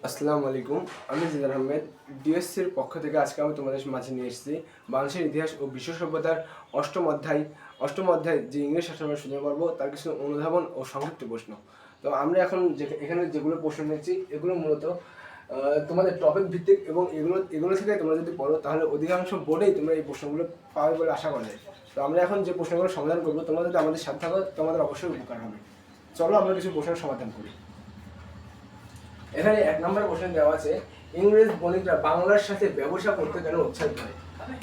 আসসালামু আলাইকুম। আমি জিদান আহমেদ। ডিএসসির পক্ষ থেকে আজকে আমি তোমাদের মাঝে নিয়ে এসেছি বাংলাদেশের ইতিহাস ও বিশ্ব সভ্যতার অষ্টম অধ্যায় যে ইংরেজ শাসনের শুনতে পারবো তার কিছু অনুধাবন ও সংক্ষিপ্ত প্রশ্ন। তো আমরা এখন এখানে যেগুলো প্রশ্ন নিয়েছি এগুলো মূলত তোমাদের টপিক ভিত্তিক, এবং এগুলো থেকে তোমরা যদি পড়ো তাহলে অধিকাংশ বোর্ডেই তোমরা এই প্রশ্নগুলো পাবে বলে আশা করা যায়। তো আমরা এখন যে প্রশ্নগুলো সমাধান করবো, তোমরা যদি আমাদের সাথে থাকো তোমাদের অবশ্যই উপকার হবে। চলো আমরা কিছু প্রশ্নের সমাধান করি। এখানে 1 নম্বর প্রশ্ন দেওয়া আছে, ইংরেজ বণিকরা বাংলার সাথে ব্যবসা করতে কেন উৎসাহিত হয়?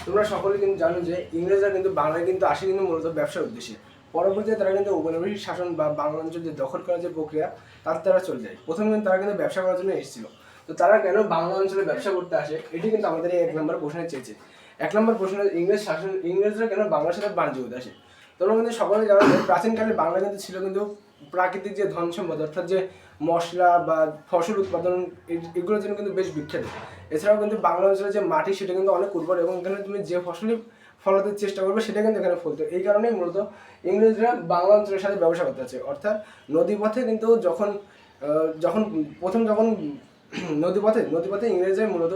তোমরা সকলে কিন্তু জানো যে ইংরেজরা কিন্তু বাংলায় কিন্তু আসে কিন্তু মূলত ব্যবসার উদ্দেশ্যে। পরবর্তীতে তারা কিন্তু উপনিবেশিক শাসন বা বাংলা অঞ্চল যে দখল করার যে প্রক্রিয়া তার তারা চলে যায়। প্রথম কিন্তু তারা কিন্তু ব্যবসা করার জন্য এসেছিল। তো তারা কেন বাংলা অঞ্চলে ব্যবসা করতে আসে, এটি কিন্তু আমাদের এই 1 নম্বর প্রশ্নে চেয়েছে। 1 নম্বর প্রশ্ন, ইংরেজরা কেন বাংলার সাথে বাণিজ্য করতে আসে? তোমরা কিন্তু সকলে জানো যে প্রাচীনকালে বাংলা কিন্তু ছিল কিন্তু প্রাকৃতিক যে ধন সম্পদ, অর্থাৎ যে মশলা বা ফসল উৎপাদন, এগুলোর জন্য কিন্তু বেশ বিখ্যাত। এছাড়াও কিন্তু বাংলা অঞ্চলের যে মাটি সেটা কিন্তু অনেক উর্বর, এবং এখানে তুমি যে ফসলই ফলাতে চেষ্টা করবে সেটা কিন্তু এখানে ফলতো। এই কারণেই মূলত ইংরেজরা বাংলা অঞ্চলের সাথে ব্যবসা করতে আছে। অর্থাৎ নদীপথে কিন্তু যখন যখন প্রথম যখন নদীপথে ইংরেজরা মূলত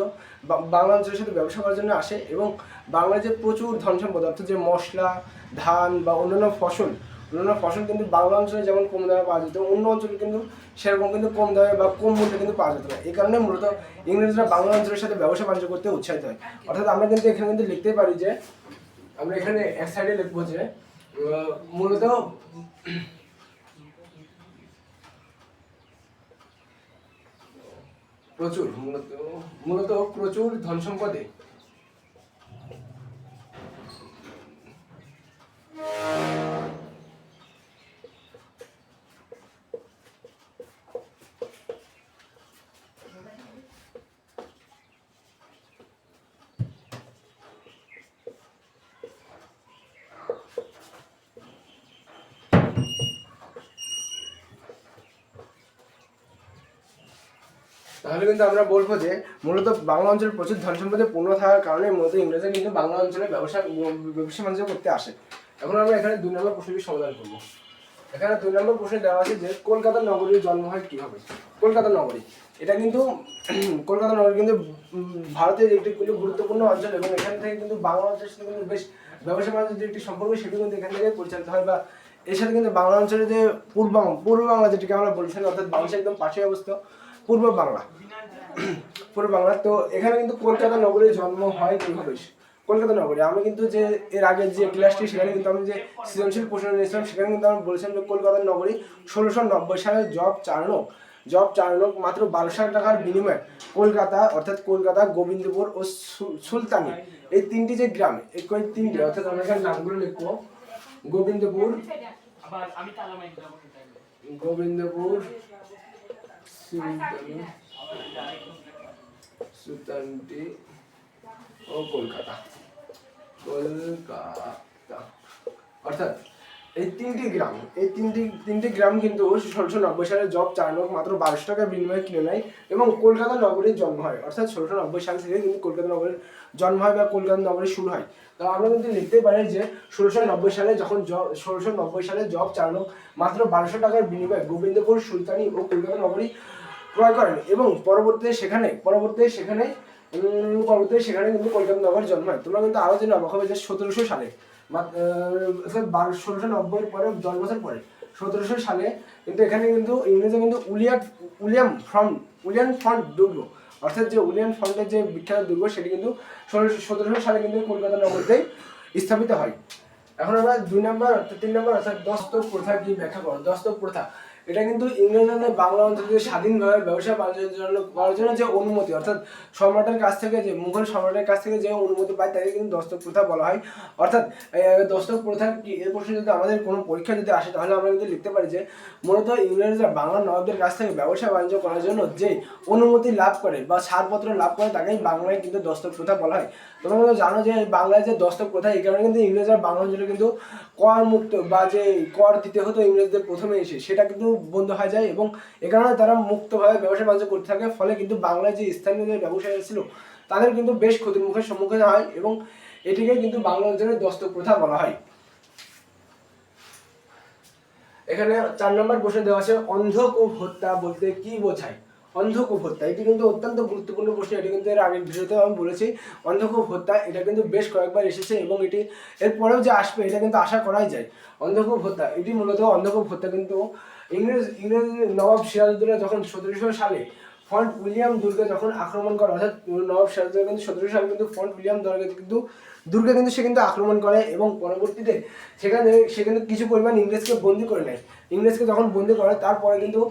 বাংলা অঞ্চলের সাথে ব্যবসা করার জন্য আসে, এবং বাংলায় যে প্রচুর ধন সম্পদ, অর্থাৎ যে মশলা, ধান বা অন্যান্য ফসল কিন্তু বাংলা অঞ্চলে যেমন কম দামে পাওয়া যেত, অন্য অঞ্চলে কিন্তু সেরকম কিন্তু কম দামে বা কম মূল্যে কিন্তু পাওয়া যেত না। এই কারণে মূলত ইংরেজরা বাংলা অঞ্চলের সাথে ব্যবসা বাণিজ্য করতে উৎসাহিত হয়। অর্থাৎ আমরা কিন্তু এখানে কিন্তু লিখতে পারি যে, আমরা এখানে এক সাইডে লিখবো যে মূলত প্রচুর ধন সম্পদে তাহলে কিন্তু আমরা বলবো যে মূলত বাংলা অঞ্চলে প্রচুর ধন সম্পদে পূর্ণ থাকার কারণে মূলত ইংরেজরা কিন্তু বাংলা অঞ্চলে ব্যবসা বাণিজ্য করতে আসে। এখন আমরা এখানে 2 নম্বর প্রশ্নটি সমাধান করবো। এখানে 2 নম্বর প্রশ্নে দেওয়া আছে যে কলকাতা নগরীর জন্ম হয় কিভাবে? কলকাতা নগরী, এটা কিন্তু কলকাতা নগরী কিন্তু ভারতের একটি কিন্তু গুরুত্বপূর্ণ অঞ্চল, এবং এখান থেকে কিন্তু বাংলা অঞ্চলের সাথে কিন্তু বেশ ব্যবসা বাণিজ্যের যে একটি সম্পর্ক সেটি কিন্তু এখান থেকে পরিচালিত হয়। বা এর সাথে কিন্তু বাংলা অঞ্চলে যে পূর্ব বাংলা যেটিকে আমরা বলছিলাম, অর্থাৎ বাংলাদেশের একদম পাশে অবস্থিত পূর্ব বাংলা তো এখানে কিন্তু কলকাতা নগরীর জন্ম হয় কিভাবে? কলকাতা নগরী, আমি কিন্তু যে এর আগের যে ক্লাসটি সেখানে কিন্তু আমি যে সৃজনশীল প্রশ্ন নিয়েছিলাম সেখানে কিন্তু আমি বলেছিলাম যে কলকাতা নগরী 1690 সালে জব চার্নক মাত্র 12,000 টাকার বিনিময়ে অর্থাৎ কলকাতা, গোবিন্দপুর ও সুলতানি, এই তিনটি যে গ্রাম, এই তিনটি, অর্থাৎ আমরা এখানে নামগুলো লিখবো, গোবিন্দপুর সুলতানটি ও কলকাতা, অর্থাৎ এই তিনটি গ্রাম কিন্তু 1690 সালে জব চার্নক মাত্র 12,000 টাকার বিনিময়ে কিনে নেয়, এবং কলকাতা নগরীর জন্ম হয়। অর্থাৎ 1690 সাল থেকে কিন্তু কলকাতা নগরীর জন্ম হয় বা কলকাতা নগরী শুরু হয়। তো আমরা কিন্তু লিখতে পারি যে 1690 সালে জব চার্নক মাত্র 1200 টাকার বিনিময়ে গোবিন্দপুর, সুলতানি ও কলকাতা নগরী ক্রয় করেন, এবং পরবর্তীতে সেখানে কিন্তু কলকাতা নগর জন্ম হয়। তোমরা কিন্তু আরো জেনে অবাক হবে যে 1700 সালে 1690 পরে 10 বছর পরে 1700 সালে কিন্তু এখানে কিন্তু ইংরেজি কিন্তু উইলিয়াম ফ্রন্ট দুর্গ, অর্থাৎ যে উইলিয়াম ফ্রন্টের যে বিখ্যাত দুর্গ সেটি কিন্তু 1700 সালে কিন্তু কলকাতা নগরীতে স্থাপিত হয়। এখন আমরা 3 নম্বর অর্থাৎ দস্তক প্রথা কি ব্যাখ্যা করো? দস্তক প্রথা, এটা কিন্তু ইংরেজরা বাংলা অঞ্চলে স্বাধীনভাবে ব্যবসা বাণিজ্যের জন্য করার জন্য যে অনুমতি, অর্থাৎ মুঘল সম্রাটের কাছ থেকে যে অনুমতি পায় তাকে কিন্তু দস্তক প্রথা বলা হয়। অর্থাৎ দস্তক প্রথা কি, এর প্রশ্নে যদি আমাদের কোনো পরীক্ষা যদি আসে তাহলে আমরা কিন্তু লিখতে পারি যে মূলত ইংরেজরা বাংলা নবাবদের কাছ থেকে ব্যবসা বাণিজ্য করার জন্য যে অনুমতি লাভ করে বা ছাড়পত্র লাভ করে তাকেই বাংলায় কিন্তু দস্তক প্রথা বলা হয়। তোমরা কিন্তু জানো যে বাংলায় যে দস্তক প্রথা, এই কারণে কিন্তু ইংরেজরা বাংলা অঞ্চলে কিন্তু কর মুক্ত বা যে কর দিতে হতো ইংরেজদের প্রথমে এসে, সেটা কিন্তু বন্ধ হয়ে যায়, এবং এ কারণে তারা মুক্তভাবে ব্যবসা বাণিজ্য করতে থাকে। ফলে কিন্তু বাংলায় যে স্থানীয় যে ব্যবসায়ী ছিল তাদের কিন্তু বেশ ক্ষতির মুখের সম্মুখীন হয়, এবং এটিকে কিন্তু বাংলা অঞ্চলের দস্তক প্রথা বলা হয়। এখানে 4 নম্বর প্রশ্ন দেওয়া আছে, অন্ধক ও হত্যা বলতে কি বোঝায়? অন্ধকূপ হত্যা, এটি কিন্তু অত্যন্ত গুরুত্বপূর্ণ প্রশ্ন। এটি কিন্তু এর আগের ভিডিওতে আমি বলেছি। অন্ধকূপ হত্যা এটা কিন্তু বেশ কয়েকবার এসেছে এবং এটি এরপরেও যে আসবে এটা কিন্তু আশা করাই যায়। অন্ধকূপ হত্যা, এটি মূলত অন্ধকূপ হত্যা কিন্তু ইংরেজ নবাব সিরাজউদ্দৌলা যখন 1700 সালে ফর্ট উইলিয়াম দুর্গে যখন আক্রমণ করে, অর্থাৎ নবাব সিরাজউদ্দৌলা কিন্তু 1700 সালে কিন্তু ফর্ট উইলিয়াম দুর্গে কিন্তু সে কিন্তু আক্রমণ করে এবং পরবর্তীতে সে কিন্তু কিছু পরিমাণ ইংরেজকে বন্দি করে নেয়। ইংরেজকে যখন বন্দি করে তারপরে কিন্তু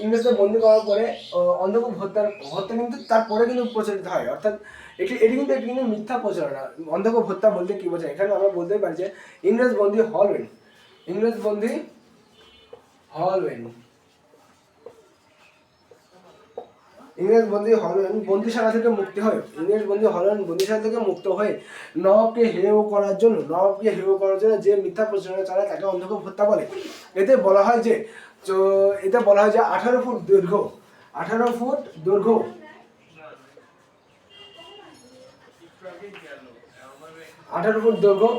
ইংরেজকে বন্দি করার পরে অন্ধকূপ হত্যা কিন্তু তারপরে কিন্তু প্রচলিত হয়। অর্থাৎ এটি কিন্তু মিথ্যা প্রচারণা। অন্ধকূপ হত্যা বলতে কি বোঝায়, এখানে আমরা বলতেই পারি যে ইংরেজ বন্দি হলওয়েন, ইংরেজ বন্দি হলওয়েন বন্দিশালা থেকে মুক্তি হয়। ইংরেজ বন্দি হলওয়েন বন্দিশালা থেকে মুক্ত হয়ে নবাবকে হেয় করার জন্য যে মিথ্যা প্রচারণা চালায় তাকে অন্ধকূপ হত্যা বলে। এতে বলা হয় যে 18 ফুট দৈর্ঘ্য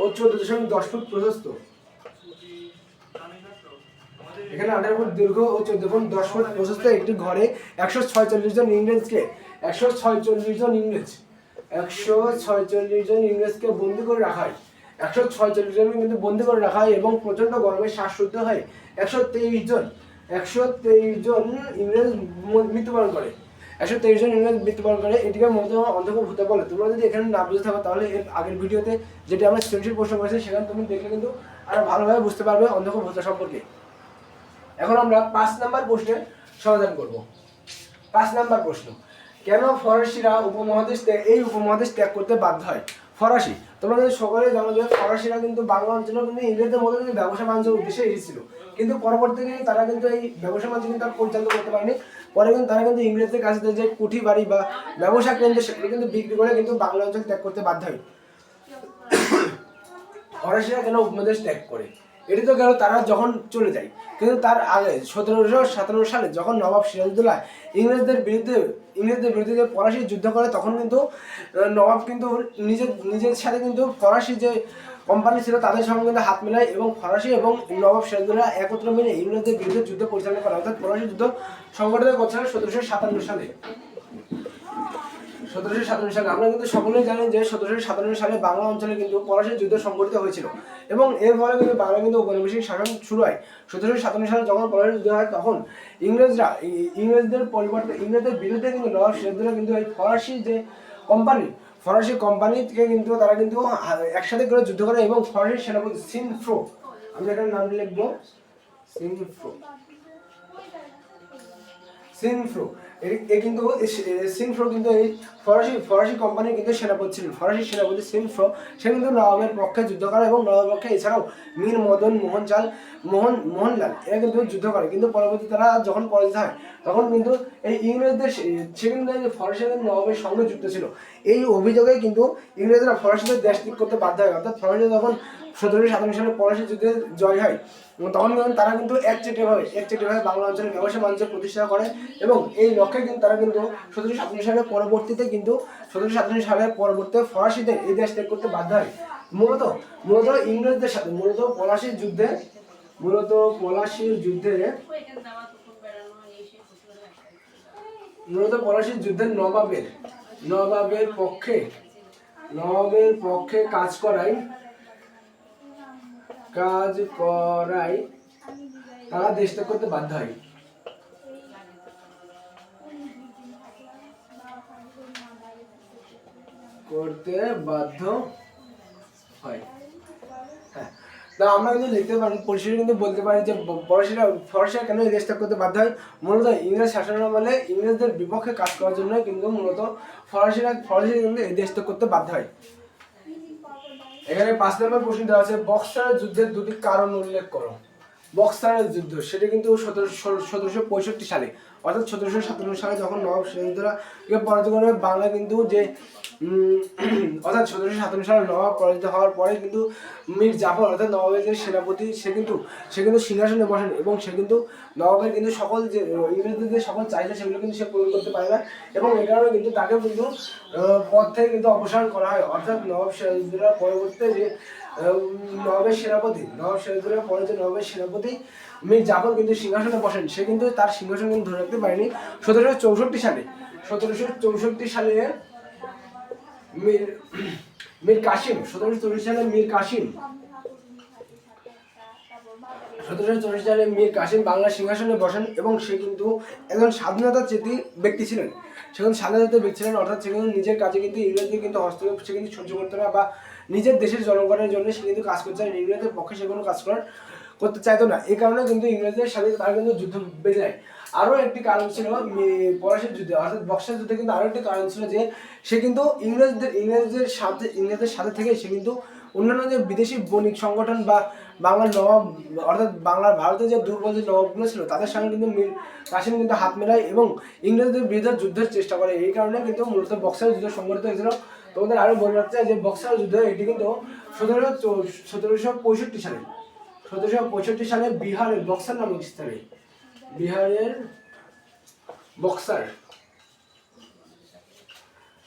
ও 14.10 ফুট প্রশস্ত। এখানে 18 ফুট দীর্ঘ ও 14.10 ফুট প্রশস্ত একটি ঘরে 146 জন ইংরেজকে বন্দী করে রাখা হয়। 146 জন কিন্তু বন্দী করে রাখা হয় এবং প্রচন্ড গরমে শ্বাসরুদ্ধ হয়ে 123 জন ইংরেজ মৃত্যুবরণ করে। 123 জন ইংরেজ মৃত্যুবরণ করে। এটিকে মূলত অন্ধকূপ হত্যা বলে। তোমরা যদি এখানে না বুঝতে থাকো তাহলে এর আগের ভিডিওতে যেটা আমরা সৃজনশীল প্রশ্ন করেছি সেখানে তুমি দেখলে কিন্তু আরো ভালোভাবে বুঝতে পারবে অন্ধকূপ হত্যা সম্পর্কে। এখন আমরা 5 নাম্বার প্রশ্নের সমাধান করব। 5 নাম্বার প্রশ্ন, কেন ফরাসিরা এই উপমহাদেশ ত্যাগ করতে বাধ্য হয়? ফরাসি, তোমরা কিন্তু সকলে জানো যে ফরাসিরা কিন্তু বাংলা অঞ্চলে কিন্তু ইংরেজদের মধ্যে কিন্তু ব্যবসা বাণিজ্যের উদ্দেশ্যে এসেছিল, কিন্তু পরবর্তীতে তারা কিন্তু এই ব্যবসা বাণিজ্য কিন্তু পরিচালিত করতে পারেনি। পরে কিন্তু তারা কিন্তু ইংরেজদের কাছে যে কুঠি বাড়ি বা ব্যবসা কেন্দ্র সেগুলো কিন্তু বিক্রি করে কিন্তু বাংলা অঞ্চল ত্যাগ করতে বাধ্য হয়। ফরাসিরা কেন উপমহাদেশ ত্যাগ করে? এটি তো গেল তারা যখন চলে যায়, কিন্তু তার আগে 1757 সালে যখন নবাব সিরাজউদ্দৌলা ইংরেজদের বিরুদ্ধে যে ফরাসি যুদ্ধ করে, তখন কিন্তু নবাব কিন্তু নিজের সাথে কিন্তু ফরাসি যে কোম্পানি ছিল তাদের সঙ্গে কিন্তু হাত মেলায় এবং ফরাসি এবং নবাব সিরাজউদ্দৌলা একত্র মিলে ইংরেজদের বিরুদ্ধে যুদ্ধ পরিচালনা করে, অর্থাৎ ফরাসি যুদ্ধ সংগঠিত করছিলেন 1757 সালে। 1757 সালে আমরা কিন্তু সকলেই জানেন যে 1757 সালে বাংলা অঞ্চলে কিন্তু ফরাসি যুদ্ধ সংঘটিত হয়েছিল এবং এর ফলে কিন্তু বাংলা কিন্তু ঔপনিবেশিক শাসন শুরু হয়। 1757 সালে যখন ফরাসি যুদ্ধ হয় তখন ইংরেজদের বিরুদ্ধে কিন্তু নবাব সিরাজউদ্দৌলা কিন্তু এই ফরাসি কোম্পানিকে কিন্তু তারা কিন্তু একসাথে করে যুদ্ধ করে এবং ফরাসি সেনাপতি সিনফ্রো, আমি এখানে নাম লিখবো সিনফ্রো কিন্তু এই ফরাসি কোম্পানির কিন্তু সেনাপতি ছিলেন। ফরাসি সেনাপতি সিনফ্রো সে কিন্তু নবাবের পক্ষে যুদ্ধ করে এবং নবাবের পক্ষে এছাড়াও মীর মোহনলাল এরা কিন্তু যুদ্ধ করে, কিন্তু পরবর্তী তারা যখন পরাজিত হয় তখন কিন্তু এই ইংরেজদের সে কিন্তু ফরাসিদের নবাবের সঙ্গে যুক্ত ছিল। এই অভিযোগে কিন্তু ইংরেজরা ফরাসিদের দেশ ত্যাগ করতে বাধ্য হয়। অর্থাৎ ফরাসিরা যখন 1757 সালে ফরাসি যুদ্ধে জয় হয় তখন কিন্তু তারা কিন্তু একচেটিয়াভাবে বাংলা অঞ্চলে ব্যবসা বাণিজ্য প্রতিষ্ঠা করে এবং এই লক্ষ্যে কিন্তু তারা কিন্তু 1757 সালের পরবর্তীতে ফরাসিদের এই দেশ ত্যাগ করতে বাধ্য হয়। মূলত ইংরেজদের সাথে পলাশির যুদ্ধে নবাবের পক্ষে কাজ করায় তারা দেশ ত্যাগ করতে বাধ্য হয়। আমরা কিন্তু লিখতে পারি, পরিশেষে কিন্তু বলতে পারি যে ফরাসিরা কেন এই দেশ ত্যাগ করতে বাধ্য হয়? মূলত ইংরেজ শাসনামলে ইংরেজদের বিপক্ষে কাজ করার জন্য কিন্তু মূলত ফরাসিরা কিন্তু এই দেশ ত্যাগ করতে বাধ্য হয়। এখানে 5 নম্বর প্রশ্ন দেওয়া আছে, বক্সার যুদ্ধের দুটি কারণ উল্লেখ করো। বক্সার যুদ্ধ সেটা কিন্তু 1765 সালে, অর্থাৎ 1757 সালে যখন নবাব সিরাজউদ্দৌলা পরাজিত করে বাংলা কিন্তু অর্থাৎ 1757 সালে নবাব পরাজিত হওয়ার পরে কিন্তু মীর জাফর অর্থাৎ নবাবের যে সেনাপতি সে কিন্তু সিংহাসনে বসেন এবং সে কিন্তু নবাবের কিন্তু সকল যে ইংরেজদের যে সকল চাহিদা সেগুলো কিন্তু সে পূরণ করতে পারে না এবং এই কারণে কিন্তু তাকে কিন্তু পদ থেকে কিন্তু অপসারণ করা হয়। অর্থাৎ নবাব সিরাজউদ্দৌলা পরবর্তীতে যে নবাবের সেনাপতি, নবাব সিরাজউদ্দৌলার পরে যে নবাবের সেনাপতি মীর জাফর কিন্তু সিংহাসনে বসেন, সে কিন্তু তার সিংহাসন কিন্তু ধরে রাখতে পারেনি। 1764 সালে 1764 সালে মীর কাসিম 1764 সালে মীর কাসিম 1764 সালে মীর কাসিম বাংলার সিংহাসনে বসেন এবং সে কিন্তু একজন স্বাধীনতাচেতী ব্যক্তি ছিলেন। সে কিন্তু স্বাধীনতা ব্যক্তি ছিলেন, অর্থাৎ সে কিন্তু নিজের কাজে কিন্তু ইংরেজদের কিন্তু হস্তক্ষেপ সে কিন্তু সহ্য করতে না, বা নিজের দেশের জনগণের জন্য সে কিন্তু কাজ করতে চায়, ইংরেজদের পক্ষে সে কোনো কাজ করতে চাইতো না। এই কারণে কিন্তু ইংরেজদের সাথে তার কিন্তু যুদ্ধ বেঁধে যায়। আরও একটি কারণ ছিল পলাশীর যুদ্ধে, অর্থাৎ বক্সার যুদ্ধে কিন্তু আরও একটি কারণ ছিল যে সে কিন্তু ইংরেজদের সাথে থেকে সে কিন্তু অন্যান্য যে বিদেশি বণিক সংগঠন বা বাংলার নবাব, অর্থাৎ বাংলার ভারতের যে দুর্বল যে নবাবগুলো ছিল তাদের সঙ্গে কিন্তু মীর কাসিম কিন্তু হাত মেলায় এবং ইংরেজদের বিরুদ্ধে যুদ্ধের চেষ্টা করে। এই কারণে কিন্তু মূলত বক্সার যুদ্ধ সংঘটিত হয়েছিল। তোমাদের আরও বলে রাখতে চাই যে বক্সার যুদ্ধ এটি কিন্তু 1765 সালে 1765 সালে বিহারের বক্সার নামক স্থানে, বিহারের বক্সার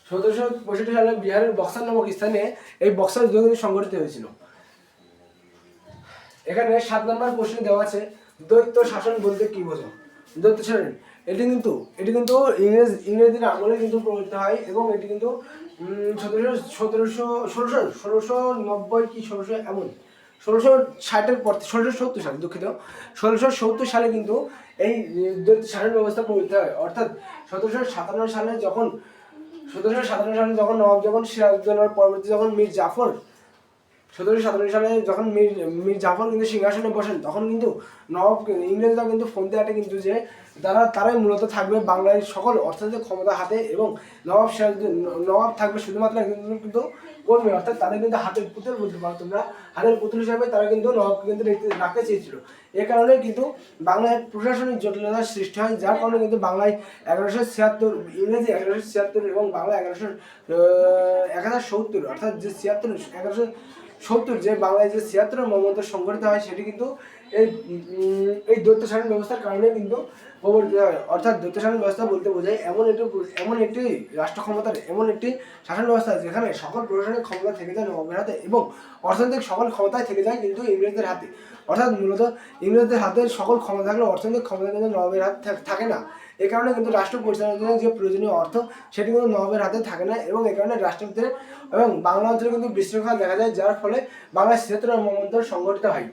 1765 সালে বিহারের বক্সার নামক স্থানে এই বক্সার যুদ্ধ কিন্তু সংঘটিত হয়েছিল। এখানে 7 নম্বর প্রশ্ন দেওয়া আছে, দ্বৈত শাসন বলতে কি বোঝো? দ্বৈত শাসন এটি কিন্তু ইংরেজদের আমলে কিন্তু প্রবর্তিত হয় এবং এটি কিন্তু 1690 কি 1600 এমন 1660-এর পর 1670 সালে, দুঃখিত 1670 সালে কিন্তু এই দ্বৈত শাসন ব্যবস্থা প্রবর্তিত হয়। অর্থাৎ 1757 সালে যখন নবাব যখন সিরাজউদ্দৌলার পরবর্তী যখন মীর জাফর 1757 সালে যখন মীর জাফর কিন্তু সিংহাসনে বসেন, তখন কিন্তু নবাব ইংরেজরা কিন্তু ফোনতে আটে কিন্তু যে তারাই মূলত থাকবে বাংলার সকল অর্থনৈতিক ক্ষমতা হাতে এবং নবাব থাকবে শুধুমাত্র কিন্তু কর্মী, অর্থাৎ তাদের কিন্তু হাতের পুতুল বলতে পারো তোমরা, হাতের পুতুল হিসাবে তারা কিন্তু নবাবকে কিন্তু রাখতে চেয়েছিল। এ কারণে কিন্তু বাংলায় প্রশাসনিক জটিলতার সৃষ্টি হয়, যার কারণে কিন্তু বাংলায় 1176, ইংরেজি 1176 এবং বাংলা 1070, অর্থাৎ যে 1170 যে বাংলায় যে 76 মমতা সংগঠিত হয় সেটি কিন্তু এই দ্বৈত শাসন ব্যবস্থার কারণে কিন্তু প্রবর্তিত হয়। অর্থাৎ দ্বৈত শাসন ব্যবস্থা বলতে বোঝায় এমন একটি রাষ্ট্র ক্ষমতার এমন একটি শাসন ব্যবস্থা যেখানে সকল প্রশাসনিক ক্ষমতা থেকে যায় নবাবের হাতে এবং অর্থনৈতিক সকল ক্ষমতায় থেকে যায় কিন্তু ইংরেজদের হাতে। অর্থাৎ মূলত ইংরেজদের হাতে সকল ক্ষমতা থাকলে অর্থনৈতিক ক্ষমতা কিন্তু নবাবের হাতে থাকে না। এ কারণে কিন্তু রাষ্ট্র পরিচালনার জন্য যে প্রয়োজনীয় অর্থ সেটি কিন্তু নবাবের হাতে থাকে না এবং এই কারণে রাষ্ট্রের ভিতরে এবং বাংলা অঞ্চলে কিন্তু বিশৃঙ্খলা দেখা যায়, যার ফলে বাংলায় 76 মন্বন্তর সংগঠিত হয়।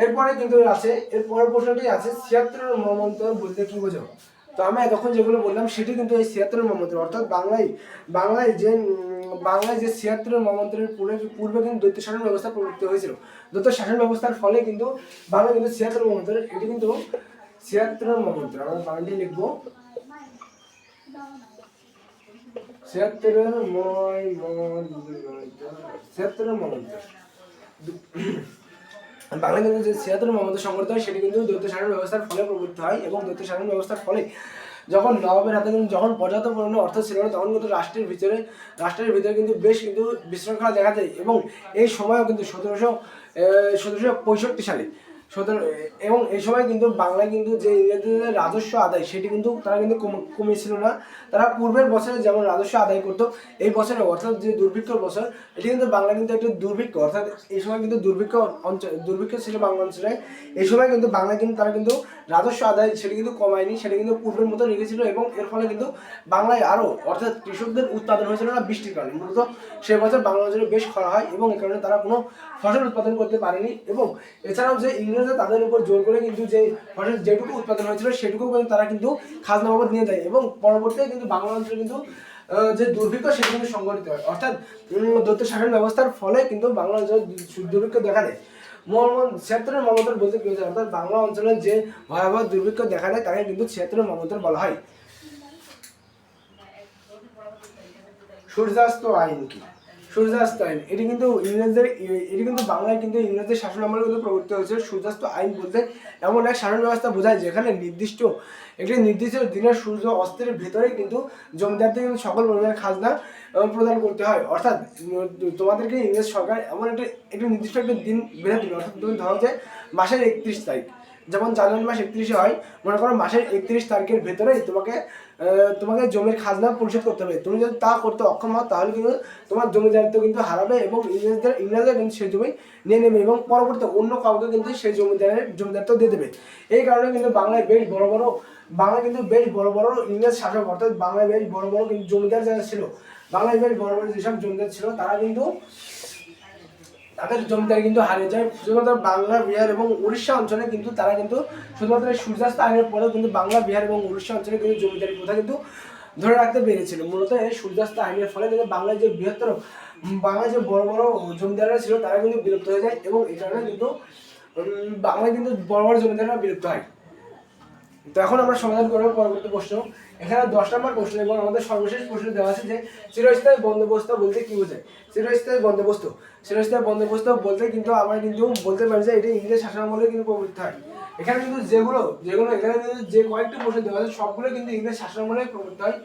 এরপরে কিন্তু আছে, এর পরের প্রশ্নটি আছে 76 মন্বন্তর বলতে কি বোঝো? তো আমি এতক্ষণ যেগুলো বললাম সেটি কিন্তু এই 76 মন্বন্তর, অর্থাৎ বাংলায় যে 76 মন্বন্তরের পূর্বে কিন্তু দ্বৈত শাসন ব্যবস্থা প্রবর্তিত হয়েছিল। দ্বৈত শাসন ব্যবস্থার ফলে কিন্তু বাংলা কিন্তু 76 মন্বন্তর, এটি কিন্তু 76 মন্বন্তর, আমরা বাংলাটি লিখবো 76 মন্বন্তর। বাংলা কিন্তু যে 76 মন্বন্তর সংগঠিত হয় সেটি কিন্তু দ্বৈত শাসন ব্যবস্থার ফলে প্রবর্তিত হয় এবং দ্বৈত শাসন ব্যবস্থার ফলে যখন নবাবের হাতে কিন্তু যখন পর্যাপ্ত পরিমাণে অর্থ ছিল না তখন কিন্তু রাষ্ট্রের ভিতরে কিন্তু বেশ কিন্তু বিশৃঙ্খলা দেখা যায় এবং এই সময়ও কিন্তু 1765 সালে এবং এই সময় কিন্তু বাংলায় কিন্তু যে ইংরেজদের রাজস্ব আদায় সেটি কিন্তু তারা কিন্তু কমেছিল না। তারা পূর্বের বছরে যেমন রাজস্ব আদায় করতো, এই বছরে অর্থাৎ যে দুর্ভিক্ষর বছর এটি কিন্তু বাংলা কিন্তু একটা দুর্ভিক্ষ, অর্থাৎ এই সময় কিন্তু দুর্ভিক্ষ ছিল বাংলা অঞ্চলে। এই সময় কিন্তু বাংলা কিন্তু তারা কিন্তু রাজস্ব আদায় সেটি কিন্তু কমায়নি, সেটি কিন্তু পূর্বের মতো রেখেছিল এবং এর ফলে কিন্তু বাংলায় আরও অর্থাৎ কৃষকদের উৎপাদন হয়েছিল না বৃষ্টির কারণে। মূলত সে বছর বাংলা অঞ্চলে বেশ খরা হয় এবং এই কারণে তারা কোনো ফসল উৎপাদন করতে পারেনি এবং এছাড়াও যে ইংরেজরা তাদের উপর জোর করে কিন্তু যে ফসল যেটুকু উৎপাদন হয়েছিল সেটুকু কিন্তু তারা কিন্তু খাজনা বাবদ নিয়ে যায় এবং পরবর্তীতে কিন্তু বাংলা অঞ্চলে কিন্তু যে দুর্ভিক্ষ সেটি কিন্তু সংঘটিত হয়। অর্থাৎ দ্বৈত শাসন ব্যবস্থার ফলে কিন্তু বাংলা অঞ্চলে দুর্ভিক্ষ দেখা দেয়। 76 মন্বন্তর বলতে কি বোঝায়? অর্থাৎ বাংলা অঞ্চলে যে ভয়াবহ দুর্ভিক্ষ দেখা দেয় তাকে কিন্তু 76 মন্বন্তর বলা হয়। সূর্যাস্ত আইন কি? সূর্যাস্ত আইন এটি কিন্তু বাংলায় কিন্তু ইংরেজদের শাসন আমলে কিন্তু প্রবর্তিত হয়েছে। সূর্যাস্ত আইন বলতে এমন এক শাসন ব্যবস্থা বোঝায় যেখানে একটি নির্দিষ্ট দিনের সূর্য অস্তের ভেতরে কিন্তু জমিদারদের কিন্তু সকল পরিমাণের খাজনা প্রদান করতে হয়। অর্থাৎ তোমাদেরকে ইংরেজ সরকার এমন একটি নির্দিষ্ট একটা দিন বেঁধে দিল, অর্থাৎ তুমি ধরো যে মাসের 31 তারিখ যেমন জানুয়ারি মাস 31 হয়, মনে করো মাসের 31 তারিখের ভেতরেই তোমাকে জমির খাজনা পরিশোধ করতে হবে। তুমি যদি তা করতে অক্ষম হও তাহলে কিন্তু তোমার জমিদারিত্ব কিন্তু হারাবে এবং ইংরেজরা কিন্তু সেই জমি নিয়ে নেবে এবং পরবর্তী অন্য কাউকে কিন্তু সেই জমিদারিত্ব দিয়ে দেবে। এই কারণে কিন্তু বাংলায় বেশ বড় বড় ইংরেজ শাসক, অর্থাৎ বাংলায় বেশ বড় বড় কিন্তু জমিদার যারা ছিল, বাংলায় বেশ বড় বড় যেসব জমিদার ছিল তারা কিন্তু তাদের জমিদারি কিন্তু হারিয়ে যায়। শুধুমাত্র বাংলা, বিহার এবং উড়িষ্যা অঞ্চলে কিন্তু তারা কিন্তু শুধুমাত্র সূর্যাস্ত আইনের পরেও কিন্তু বাংলা, বিহার এবং উড়িষ্যা অঞ্চলে কিন্তু জমিদারি প্রথা কিন্তু ধরে রাখতে পেরেছিল। মূলত এই সূর্যাস্ত আইনের ফলে কিন্তু বাংলায় যে বড় বড় জমিদাররা ছিল তারা কিন্তু বিলুপ্ত হয়ে যায় এবং এই কারণে কিন্তু বাংলায় কিন্তু বড় বড় জমিদাররা বিলুপ্ত হয়। তো এখন আমরা সমাধান করবো পরবর্তী প্রশ্ন। এখানে 10 নম্বর প্রশ্ন এবং আমাদের সর্বশেষ প্রশ্ন দেওয়া আছে যে চিরস্থায়ী বন্দোবস্ত বলতে কি বোঝায়। চিরস্থায়ী বন্দোবস্ত বলতে কিন্তু আমরা কিন্তু বলতে পারি যে এটা ইংরেজ শাসনামলে কিন্তু প্রবর্তিত হয়। এখানে কিন্তু যেগুলো এখানে কিন্তু যে কয়েকটি প্রশ্ন দেওয়া আছে সবগুলো কিন্তু ইংরেজ শাসনামলে প্রবর্তিত হয়।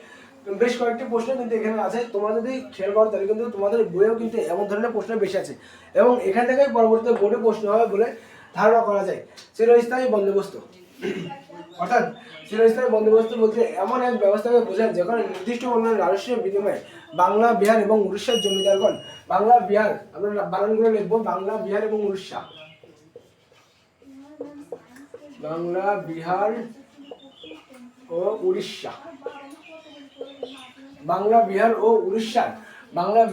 বেশ কয়েকটি প্রশ্ন কিন্তু এখানে আছে, তোমরা যদি খেয়াল করো তাহলে কিন্তু তোমাদের বইয়েও কিন্তু এমন ধরনের প্রশ্ন বেশি আছে এবং এখান থেকে পরবর্তীতে বোর্ডে প্রশ্ন হবে বলে ধারণা করা যায়। চিরস্থায়ী বন্দোবস্ত অর্থাৎ চিরস্থায়ী বন্দোবস্ত বলতে এমন এক ব্যবস্থাকে বোঝায় যেখানে নির্দিষ্ট কোনো রাজস্বের বিনিময়ে বাংলা, বিহার এবং উড়িষ্যার জমিদারগণ, বাংলা, বিহার আমরা বানানগুলো লিখবো, বাংলা, বিহার এবং উড়িষ্যা, বাংলা, বিহার ও উড়িষ্যা, বাংলা,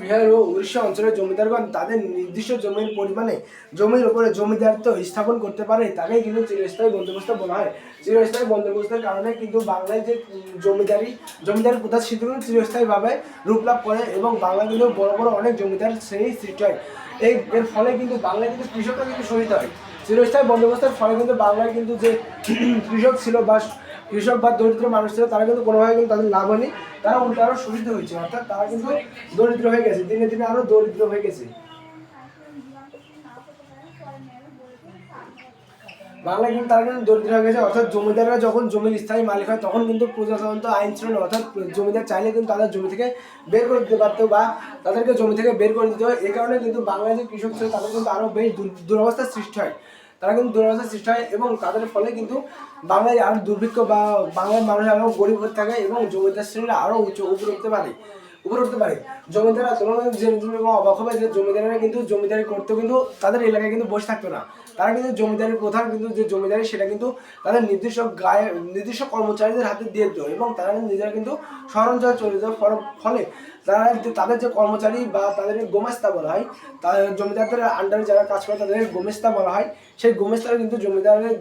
বিহার ও উড়িষ্যা অঞ্চলের জমিদারগণ তাদের নির্দিষ্ট জমির পরিমাণে জমির উপরে জমিদারিত্ব স্থাপন করতে পারে, তাকেই কিন্তু চিরস্থায়ী বন্দোবস্ত বলা হয়। চিরস্থায়ী বন্দোবস্তের কারণে কিন্তু বাংলায় যে জমিদারি প্রথা সেটি কিন্তু চিরস্থায়ীভাবে রূপ লাভ করে এবং বাংলা কিন্তু বড় বড় অনেক জমিদার শ্রেণী সৃষ্টি হয়। এর ফলে কিন্তু বাংলায় কিন্তু কৃষকরা কিন্তু শোষিত হয়। চিরস্থায়ী বন্দোবস্তের ফলে কিন্তু বাংলায় কিন্তু যে কৃষক বা দরিদ্র মানুষ ছিল তারা কিন্তু কোনোভাবে কিন্তু তাদের লাভ হয়নি, তারা উল্টো আরো শোষিত হয়েছে, অর্থাৎ তারা কিন্তু দরিদ্র হয়ে গেছে, দিনে দিনে আরো দরিদ্র হয়ে গেছে। বাংলায় কিন্তু তারা কিন্তু দরিদ্র হয়ে গেছে, অর্থাৎ জমিদাররা যখন জমির স্থায়ী মালিক হয় তখন কিন্তু প্রজাতন্ত্র আইন ছিল না, অর্থাৎ জমিদার চাইলে কিন্তু তাদের জমি থেকে বের করে দিতে পারতো বা তাদেরকে জমি থেকে বের করে দিতে হয়। এই কারণে কিন্তু বাংলায় যে কৃষক ছিল তাদের কিন্তু আরো বেশ দুরবস্থার সৃষ্টি হয়, এবং তাদের ফলে কিন্তু বাংলায় আরো দুর্ভিক্ষ বা বাংলার মানুষ আরো গরিব হতে থাকে এবং জমিদার শ্রেণীরা আরো উপরে উঠতে পারে। জমিদাররা অবাক হবে যে জমিদারেরা কিন্তু জমিদারি করতে কিন্তু তাদের এলাকায় কিন্তু বসে থাকতো না, তারা কিন্তু জমিদারির প্রধান কিন্তু যে জমিদারি সেটা কিন্তু তাদের নির্দিষ্ট কর্মচারীদের হাতে দিয়ে দিত এবং তারা নিজেরা কিন্তু শহরাঞ্চলে চলে যাওয়ার ফলে তাদের যে কর্মচারী বা তাদের গোমেস্তা বলা হয়, তাদের জমিদারদের আন্ডারে যারা কাজ করে তাদের গোমেস্তা বলা হয়। সেই গোমেস্তারা কিন্তু জমিদারের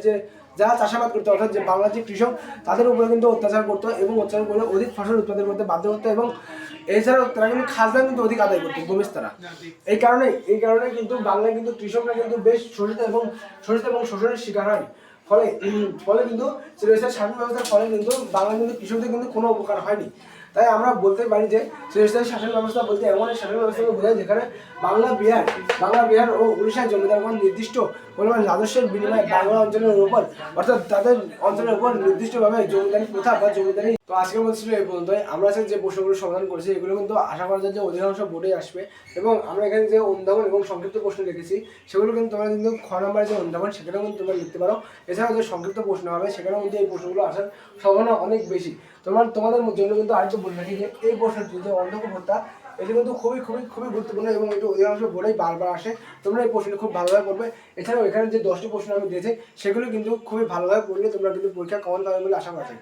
যে যারা চাষাবাদ করতো, অর্থাৎ যে বাংলার যে কৃষক তাদের উপরে কিন্তু অত্যাচার করতো এবং অত্যাচার করে অধিক ফসল উৎপাদন করতে বাধ্য করতো এবং এছাড়াও তারা কিন্তু খাজনা কিন্তু অধিক আদায় করতো গোমেস্তারা। এই কারণে কিন্তু বাংলায় কিন্তু কৃষকরা কিন্তু বেশ শোষিত এবং শোষণের শিকার হয়। ফলে কিন্তু চিরস্থায়ী শাসন ব্যবস্থার ফলে কিন্তু বাংলা কিন্তু কৃষকদের কিন্তু কোনো উপকার হয়নি। তাই আমরা বলতে পারি যে চিরস্থায়ী শাসন ব্যবস্থা বলতে এমন এক শাসন ব্যবস্থাকে বোঝায় যেখানে বাংলা, বিহার ও উড়িষ্যার জমিদারগণ নির্দিষ্ট পরিমাণ রাজস্বের বিনিময়ে বাংলা অঞ্চলের উপর, অর্থাৎ তাদের অঞ্চলের উপর নির্দিষ্টভাবে জমিদারি প্রথা বা জমিদারি। তো আজকের মধ্যে ছিল এই পর্যন্তই। আমরা যে প্রশ্নগুলো সমাধান করেছি এগুলো কিন্তু আশা করা যায় যে অধিকাংশ বোর্ডে আসবে এবং আমরা এখানে যে অনুধাবন এবং সংক্ষিপ্ত প্রশ্ন লিখেছি সেগুলো কিন্তু তোমরা কিন্তু খ নম্বরে যে অনুধাবন সেখানেও কিন্তু তোমরা লিখতে পারো। এছাড়াও যে সংক্ষিপ্ত প্রশ্ন হবে সেখানেও কিন্তু এই প্রশ্নগুলো আসার সম্ভাবনা অনেক বেশি। তোমাদের জন্য কিন্তু আরেকটু বলে রাখি যে এই প্রশ্নটি যে অন্ধক ভোটটা এটি কিন্তু খুবই গুরুত্বপূর্ণ এবং এটি অধিকাংশ বোর্ডেই বারবার আসে। তোমরা এই প্রশ্নটি খুব ভালোভাবে পড়বে। এছাড়াও এখানে যে 10টি প্রশ্ন আমি দিয়েছি সেগুলো কিন্তু খুবই ভালোভাবে পড়লে তোমরা কিন্তু পরীক্ষা কমন পাবে বলে আশা করা যায়।